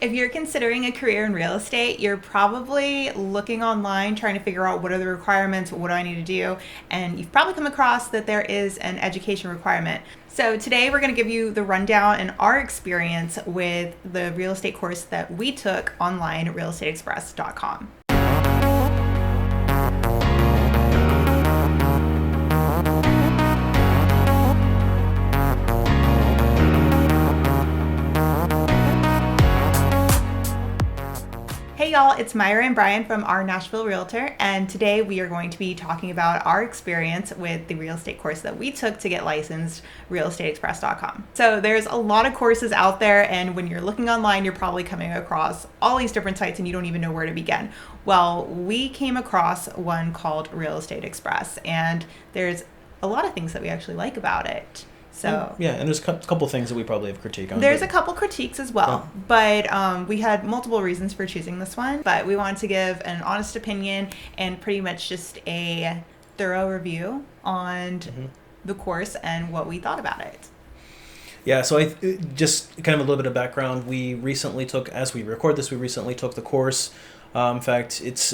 If you're considering a career in real estate, you're probably looking online trying to figure out what are the requirements, what do I need to do, and you've probably come across that there is an education requirement. So today we're going to give you the rundown and our experience with the real estate course that we took online at realestateexpress.com. Hey y'all, it's Myra and Brian from our Nashville Realtor, and today we are going to be talking about our experience with the real estate course that we took to get licensed, realestateexpress.com. So there's a lot of courses out there, and when you're looking online, you're probably coming across all these different sites and you don't even know where to begin. Well, we came across one called Real Estate Express, and there's a lot of things that we actually like about it. So yeah, and there's a couple things that we probably have critique on. There's a couple critiques as well, but we had multiple reasons for choosing this one. But we wanted to give an honest opinion and pretty much just a thorough review on the course and what we thought about it. Yeah, so just kind of a little bit of background. We recently took, as we record this, the course. In fact, it's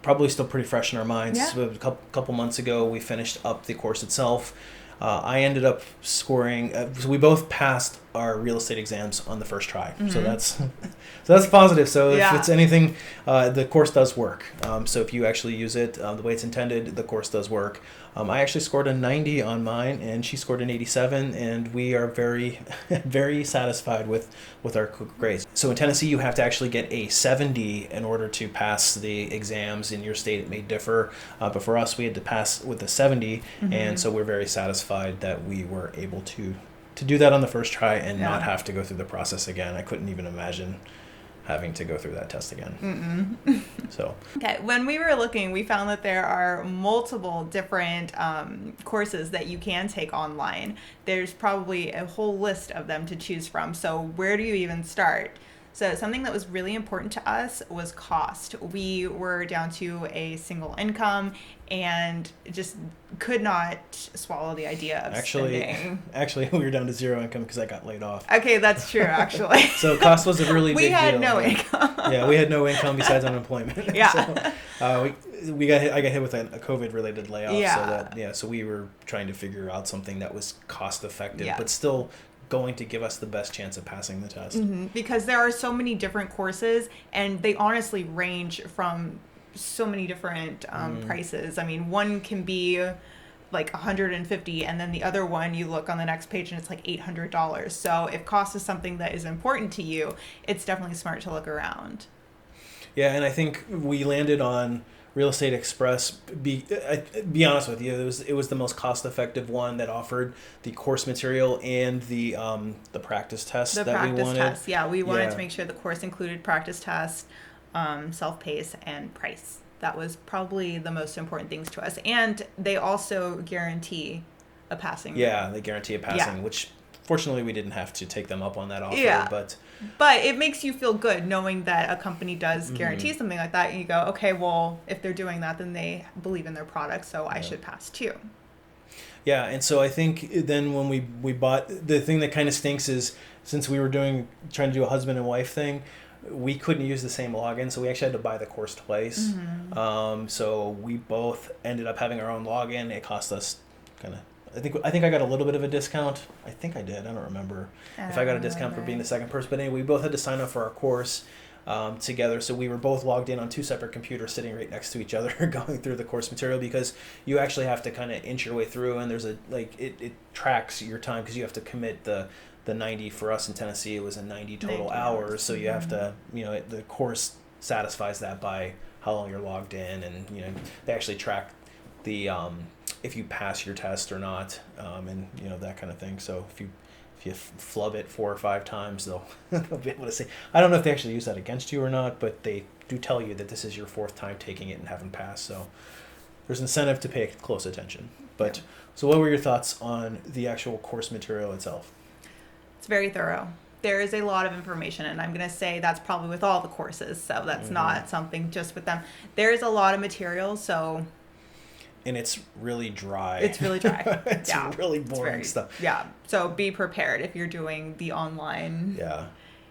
probably still pretty fresh in our minds. Yeah. A couple months ago, we finished up the course itself. I ended up scoring. So we both passed our real estate exams on the first try. So that's positive. So if it's anything, the course does work. So if you actually use it the way it's intended, the course does work. I actually scored a 90 on mine, and she scored an 87, and we are very, very satisfied with our grades. So in Tennessee, you have to actually get a 70 in order to pass the exams. In your state, it may differ, but for us, we had to pass with a 70, and so we're very satisfied that we were able to do that on the first try and not have to go through the process again. I couldn't even imagine having to go through that test again. So okay, when we were looking, we found that there are multiple different courses that you can take online. There's probably a whole list of them to choose from. So where do you even start? So something that was really important to us was cost. We were down to a single income and just could not swallow the idea of spending. Actually, we were down to zero income because I got laid off. Okay, that's true, actually. So cost was a really big deal. We had no income. Yeah, we had no income besides unemployment. Yeah. So I got hit with a COVID-related layoff. Yeah. So we were trying to figure out something that was cost-effective, Yeah. but still going to give us the best chance of passing the test. Because there are so many different courses, and they honestly range from so many different prices. I mean, one can be like $150, and then the other one, you look on the next page and it's like $800. So if cost is something that is important to you, it's definitely smart to look around. Yeah, and I think we landed on Real Estate Express. Be honest with you, it was the most cost-effective one that offered the course material and the practice test that we wanted. The practice test, yeah. We wanted to make sure the course included practice test, self-pace, and price. That was probably the most important things to us. And they also guarantee a passing. Yeah, they guarantee a passing, which fortunately we didn't have to take them up on that offer. Yeah. But it makes you feel good knowing that a company does guarantee something like that. And you go, okay, well, if they're doing that, then they believe in their product, so I should pass too. Yeah, and so I think then when we bought, the thing that kind of stinks is since we were trying to do a husband and wife thing, we couldn't use the same login, so we actually had to buy the course twice. So we both ended up having our own login. It cost us I think I got a little bit of a discount. I think I did. I don't remember if I got a discount for being the second person. But anyway, we both had to sign up for our course together. So we were both logged in on two separate computers sitting right next to each other going through the course material, because you actually have to kind of inch your way through, and there's it tracks your time because you have to commit the 90 for us in Tennessee. It was a 90 total hours. So you have to, the course satisfies that by how long you're logged in, and they actually track the if you pass your test or not, and that kind of thing. So if you flub it 4 or 5 times, they'll be able to say. I don't know if they actually use that against you or not, but they do tell you that this is your 4th time taking it and haven't passed. So there's incentive to pay close attention. But so what were your thoughts on the actual course material itself? It's very thorough. There is a lot of information, and I'm going to say that's probably with all the courses, so that's not something just with them. There's a lot of material, so and it's really dry. It's really dry. It's really boring stuff. Yeah. So be prepared if you're doing the online. Yeah.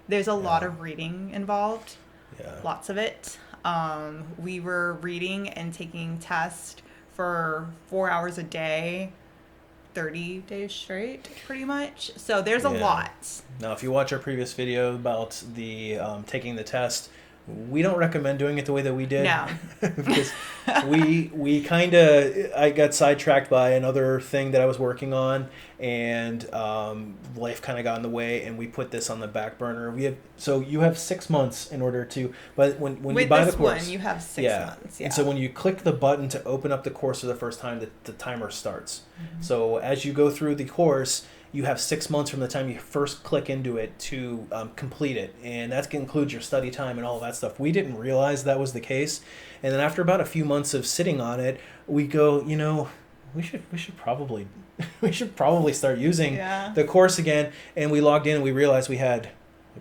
There's a lot Yeah. of reading involved, Yeah. lots of it. We were reading and taking tests for 4 hours a day, 30 days straight, pretty much. So there's a Yeah. lot. Now, if you watch our previous video about the taking the test, we don't recommend doing it the way that we did. No. Because we kind of, I got sidetracked by another thing that I was working on, and life kind of got in the way, and we put this on the back burner. So you have 6 months in order to, but when you With buy this the course, one, you have 6 yeah. months. Yeah. And so when you click the button to open up the course for the first time, the timer starts. So as you go through the course, you have 6 months from the time you first click into it to complete it, and that includes your study time and all of that stuff. We didn't realize that was the case, and then after about a few months of sitting on it, we go, we should probably we should probably start using Yeah. the course again. And we logged in and we realized we had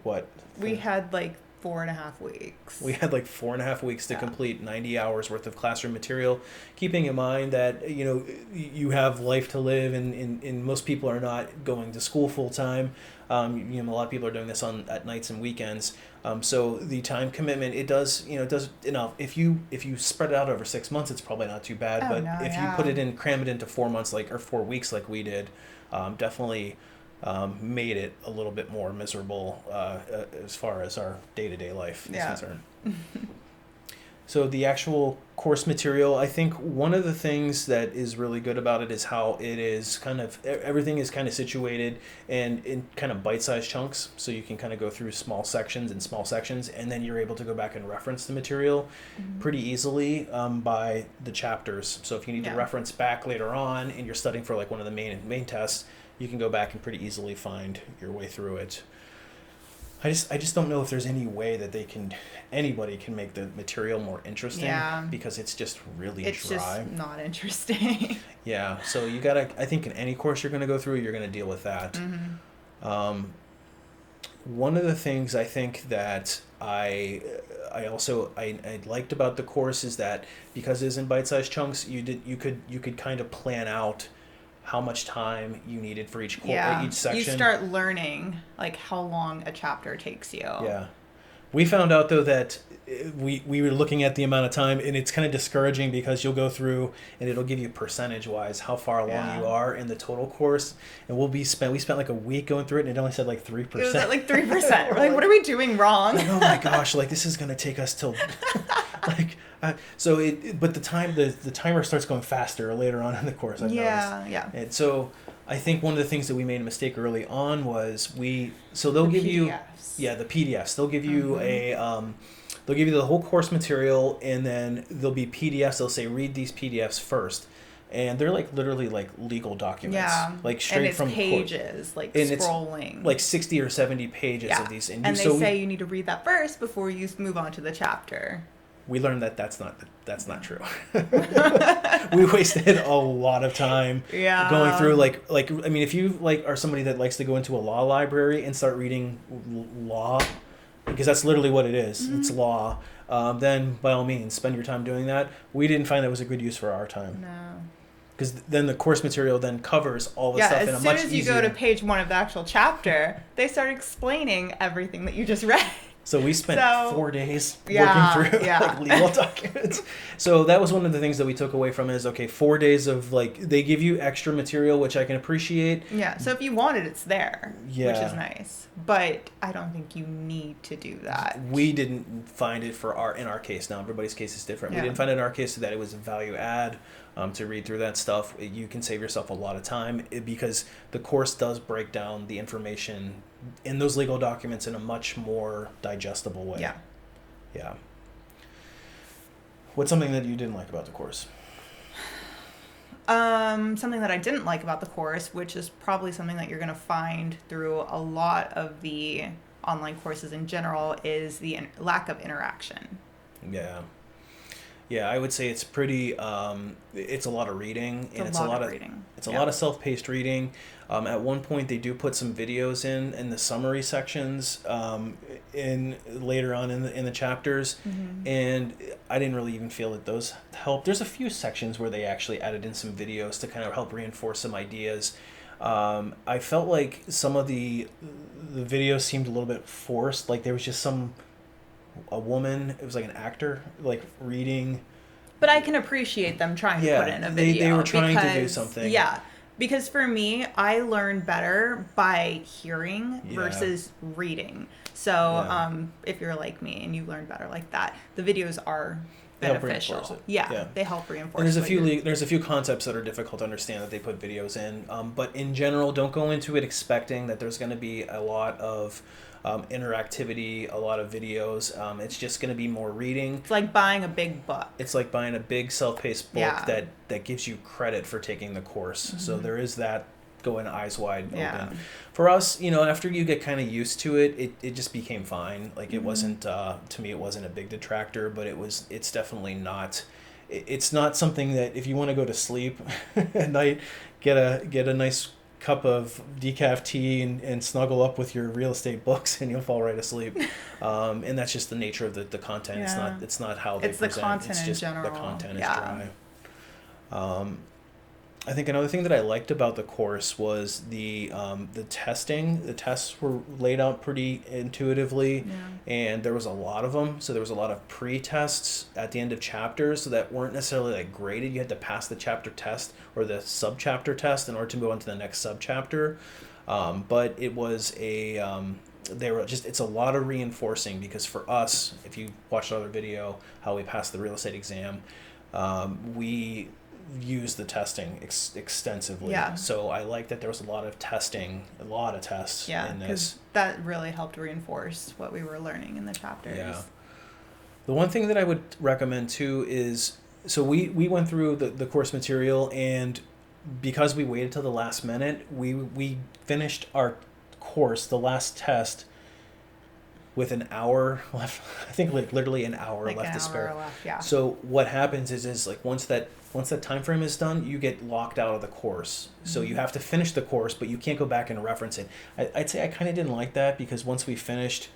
what We had like 4.5 weeks. we had like 4.5 weeks to Yeah. complete 90 hours worth of classroom material, keeping in mind that, you have life to live, and most people are not going to school full time. A lot of people are doing this at nights and weekends. So the time commitment, it does if you spread it out over 6 months, it's probably not too bad. Oh, But no, if you yeah. put it in, cram it into 4 months, or 4 weeks like we did, definitely made it a little bit more miserable as far as our day-to-day life is Yeah. concerned. So the actual course material, I think one of the things that is really good about it is how it is everything is kind of situated and in kind of bite-sized chunks. So you can kind of go through small sections, and then you're able to go back and reference the material pretty easily by the chapters. So if you need to Yeah. reference back later on and you're studying for like one of the main tests, you can go back and pretty easily find your way through it. I just don't know if there's any way that anybody can make the material more interesting. Yeah. Because it's just really It's dry. just not interesting. Yeah, so you gotta, I think in any course you're gonna go through, you're gonna deal with that. One of the things I think that I liked about the course is that because it is in bite-sized chunks, you could kind of plan out how much time you needed for each Yeah. each section. You start learning like how long a chapter takes you. Yeah. We found out though that we were looking at the amount of time, and it's kind of discouraging because you'll go through and it'll give you percentage wise how far along Yeah. you are in the total course, and we spent like a week going through it, and it only said like 3%. It was at like 3%. We're like, what are we doing wrong? Like, oh my gosh, like this is gonna take us till like but the timer starts going faster later on in the course. I've noticed. Yeah. And so I think one of the things that we made a mistake early on was they'll give you the PDFs. They'll give you they'll give you the whole course material, and then there'll be PDFs. They'll say read these PDFs first, and they're like literally like legal documents. Yeah. Like straight and it's from pages, like and scrolling. It's like 60 or 70 pages yeah. of these, and they say you need to read that first before you move on to the chapter. We learned that that's not true. We wasted a lot of time going through if you are somebody that likes to go into a law library and start reading law, because that's literally what it is. It's law. Then by all means spend your time doing that. We didn't find that was a good use for our time. No. Because then the course material then covers all the stuff in a much easier. As soon as you go to page 1 of the actual chapter, they start explaining everything that you just read. So we spent 4 days Yeah, working through legal documents. So that was one of the things that we took away from it is, 4 days of they give you extra material, which I can appreciate. Yeah, so if you want it, it's there, which Yeah. is nice. But I don't think you need to do that. We didn't find it in our case. Now everybody's case is different. Yeah. We didn't find it in our case that it was a value add to read through that stuff. You can save yourself a lot of time because the course does break down the information in those legal documents in a much more digestible way. Yeah. Yeah. What's something that you didn't like about the course? Something that I didn't like about the course, which is probably something that you're going to find through a lot of the online courses in general, is the lack of interaction. Yeah. Yeah, I would say it's pretty. It's a lot of reading, and it's a lot of reading. It's a lot of self-paced reading. At one point, they do put some videos in the summary sections, in later on in the chapters, and I didn't really even feel that those helped. There's a few sections where they actually added in some videos to kind of help reinforce some ideas. I felt like some of the videos seemed a little bit forced. Like there was just a woman. It was like an actor like reading. But I can appreciate them trying to put Yeah, in a video. they were trying to do because, something. Yeah. Because for me, I learn better by hearing Yeah. versus reading. So Yeah. if you're like me and you learn better like that, the videos are They help beneficial. reinforce it. Yeah, Yeah. they help reinforce. And what you're- there's a few concepts that are difficult to understand that they put videos in. But in general, don't go into it expecting that there's going to be a lot of interactivity, a lot of videos. It's just going to be more reading. It's like buying a big book. It's like buying a big self-paced book Yeah. that gives you credit for taking the course. Mm-hmm. So there is that going eyes wide Yeah. open. For us, after you get kind of used to it, it just became fine. Like it Mm-hmm. wasn't to me, it wasn't a big detractor, but it's definitely not. It's not something that if you want to go to sleep at night, get a nice cup of decaf tea and snuggle up with your real estate books and you'll fall right asleep. And that's just the nature of the content. Yeah. It's not how they It's the present. content It's in just general. the content is Yeah. dry. I think another thing that I liked about the course was the testing. The tests were laid out pretty intuitively, Yeah. and there was a lot of them. So there was a lot of pre-tests at the end of chapters that weren't necessarily like graded. You had to pass the chapter test or the sub-chapter test in order to move on to the next sub-chapter. But it was it's a lot of reinforcing because for us, if you watched another video, how we passed the real estate exam, we use the testing extensively. Yeah. So I like that there was a lot of testing, a lot of tests Yeah, in this. because that really helped reinforce what we were learning in the chapters. Yeah. The one thing that I would recommend too is, so we went through the course material, and because we waited till the last minute, we finished our course, the last test, with an hour left. I think like literally an hour Like left an to spare. hour left, yeah. So what happens is like once that time frame is done, you get locked out of the course. So you have to finish the course, but you can't go back and reference it. I'd say I kind of didn't like that because once we finished,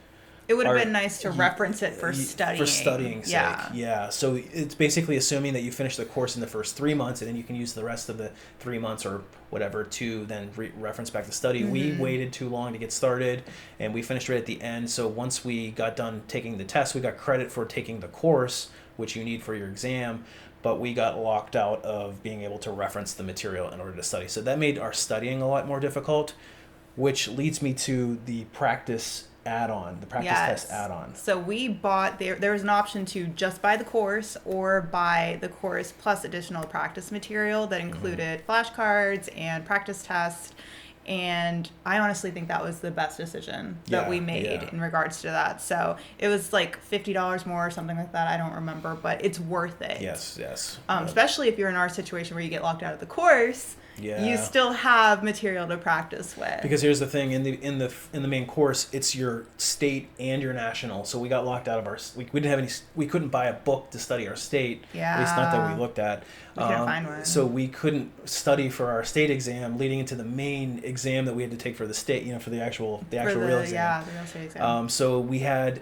It would have our- been nice to reference it for studying. For studying's sake, Yeah. yeah. So it's basically assuming that you finish the course in the first 3 months, and then you can use the rest of the 3 months or whatever to then reference back to study. We waited too long to get started, and we finished right at the end. So once we got done taking the test, we got credit for taking the course, which you need for your exam, but we got locked out of being able to reference the material in order to study. So that made our studying a lot more difficult, which leads me to the practice add-on, the practice test add-on. So we bought, there was an option to just buy the course or buy the course plus additional practice material that included flashcards and practice tests. And I honestly think that was the best decision that we made in regards to that. So it was like $50 more or something like that. I don't remember, but it's worth it. Yes. Especially if you're in our situation where you get locked out of the course. Yeah. You still have material to practice with. Because here's the thing, in the main course, it's your state and your national. So we got locked out of our, we didn't have any, we couldn't buy a book to study our state. At least not that we looked at. We couldn't find one. So we couldn't study for our state exam leading into the main exam that we had to take for the state, for the actual real exam. Yeah, the real estate exam. So we had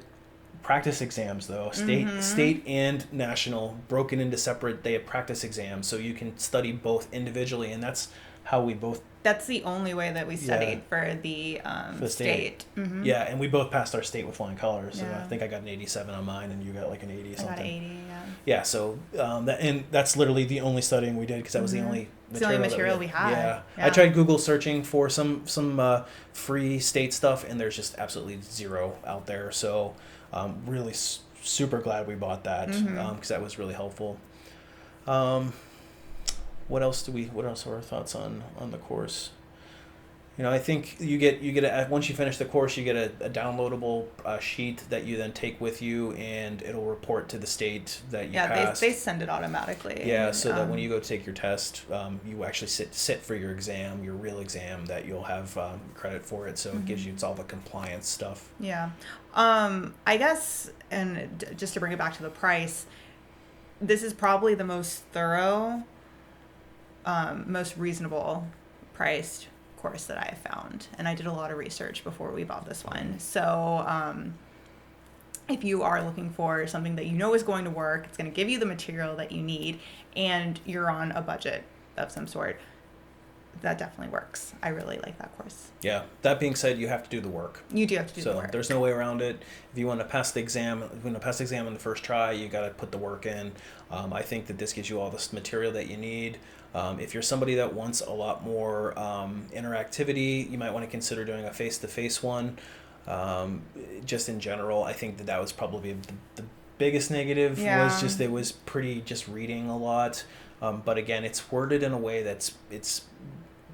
practice exams though, state and national, broken into separate. They have practice exams, so you can study both individually, and that's how we both. That's the only way that we studied for the state. Mm-hmm. Yeah, and we both passed our state with flying colors. So Yeah. I think I got an 87 on mine, and you got like an 80 or something. I got 80. Yeah. Yeah, so that's literally the only studying we did because that was the only. It's the only material we had. Yeah. Yeah. I tried Google searching for some free state stuff, and there's just absolutely zero out there. So. Really super glad we bought that because that was really helpful. What else are our thoughts on the course? I think you get once you finish the course, you get a downloadable sheet that you then take with you, and it'll report to the state that you passed. They send it automatically. Yeah, so that when you go take your test, you actually sit for your exam, your real exam, that you'll have credit for it. So it gives you, it's all the compliance stuff. Yeah. I guess, and just to bring it back to the price, this is probably the most thorough, most reasonable priced course that I have found. And I did a lot of research before we bought this one. So if you are looking for something that you know is going to work, it's going to give you the material that you need, and you're on a budget of some sort, that definitely works. I really like that course. Yeah. That being said, you have to do the work. You do have to do the So work. there's no way around it. If you want to pass the exam, on the first try, you got to put the work in. I think that this gives you all this material that you need. If you're somebody that wants a lot more interactivity, you might want to consider doing a face-to-face one. Just in general, I think that was probably the biggest negative. Yeah. Was just it was pretty just reading a lot. But again, it's worded in a way it's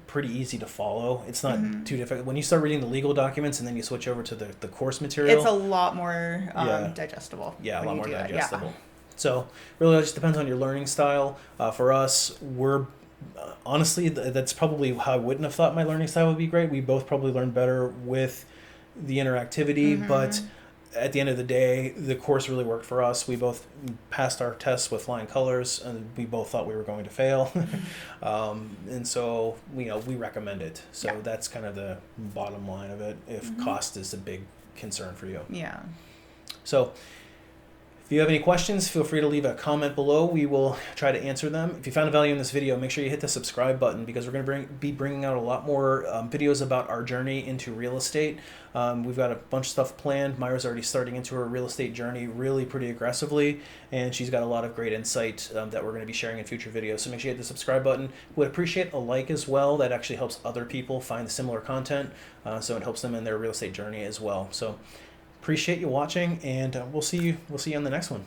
pretty easy to follow. It's not too difficult. When you start reading the legal documents and then you switch over to the course material, it's a lot more Yeah. digestible. yeah, a when lot you more do that. digestible. Yeah. So really, it just depends on your learning style. For us, we're honestly that's probably how I wouldn't have thought my learning style would be great. We both probably learned better with the interactivity, but at the end of the day, the course really worked for us. We both passed our tests with flying colors, and we both thought we were going to fail. And so, we recommend it. So Yeah. that's kind of the bottom line of it, if cost is a big concern for you. Yeah. So if you have any questions, feel free to leave a comment below. We will try to answer them. If you found value in this video, make sure you hit the subscribe button, because we're going to be bringing out a lot more videos about our journey into real estate. We've got a bunch of stuff planned. Myra's already starting into her real estate journey really pretty aggressively, and she's got a lot of great insight that we're going to be sharing in future videos. So make sure you hit the subscribe button. Would appreciate a like as well. That actually helps other people find similar content, so it helps them in their real estate journey as well. So appreciate you watching, and we'll see you on the next one.